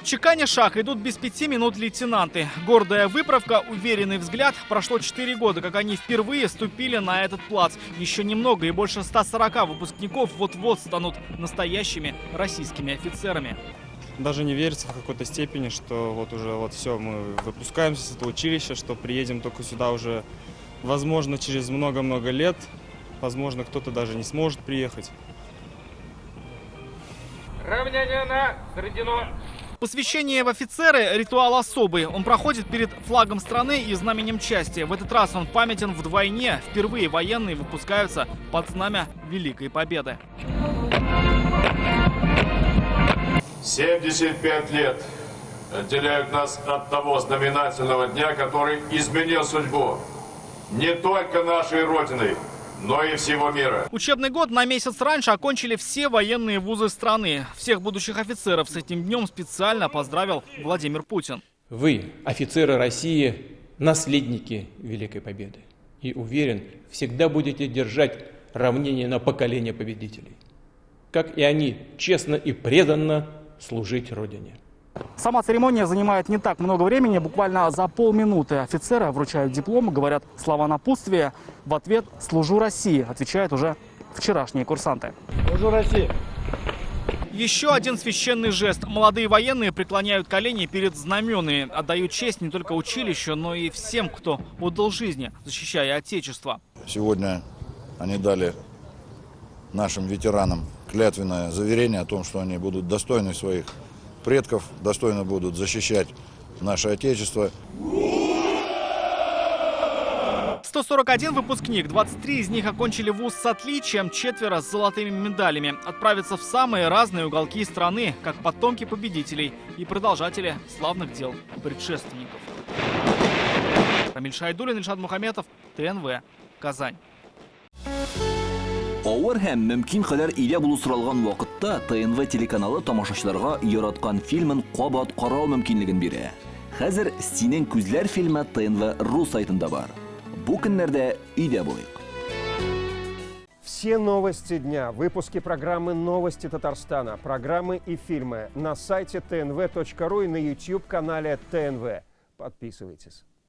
Чеканя шаг идут без 5 минут лейтенанты. Гордая выправка, уверенный взгляд. Прошло 4 года, как они впервые ступили на этот плац. Еще немного и больше 140 выпускников вот-вот станут настоящими российскими офицерами. Даже не верится в какой-то степени, что вот уже вот все, мы выпускаемся с этого училища, что приедем только сюда уже, возможно, через много-много лет. Возможно, кто-то даже не сможет приехать. Равнение на середину. Посвящение в офицеры – ритуал особый. Он проходит перед флагом страны и знаменем части. В этот раз он памятен вдвойне. Впервые военные выпускаются под знамя Великой Победы. 75 лет отделяют нас от того знаменательного дня, который изменил судьбу не только нашей Родины, но и всего мира. Учебный год на месяц раньше окончили все военные вузы страны. Всех будущих офицеров с этим днем специально поздравил Владимир Путин. Вы, офицеры России, наследники Великой Победы. И уверен, всегда будете держать равнение на поколение победителей. Как и они, честно и преданно служить Родине. Сама церемония занимает не так много времени, буквально за полминуты. Офицеры вручают диплом, говорят слова напутствия. В ответ «Служу России», отвечают уже вчерашние курсанты. Служу России. Еще один священный жест. Молодые военные преклоняют колени перед знаменами. Отдают честь не только училищу, но и всем, кто отдал жизни, защищая Отечество. Сегодня они дали нашим ветеранам клятвенное заверение о том, что они будут достойны своих предков, достойно будут защищать наше Отечество. 141 выпускник, 23 из них окончили вуз с отличием, 4 с золотыми медалями. Отправятся в самые разные уголки страны, как потомки победителей и продолжатели славных дел предшественников. Рамиль Шайдуллин, Ильшат Мухаметов, ТНВ, Казань. Авыр һәм мөмкин кадәр илә булу соралган вакытта ТНВ телеканалы тамашачыларга яраткан фильмын кабат карау мөмкинлеген бирә. Хәзер «Синең күзләр» фильмы ТНВ.ру сайтында бар. Бу көннәрдә өйдә булыйк. Все новости дня, выпуски программы «Новости Татарстана», программы и фильмы на сайте tnv.ru и на YouTube-канале ТНВ. Подписывайтесь.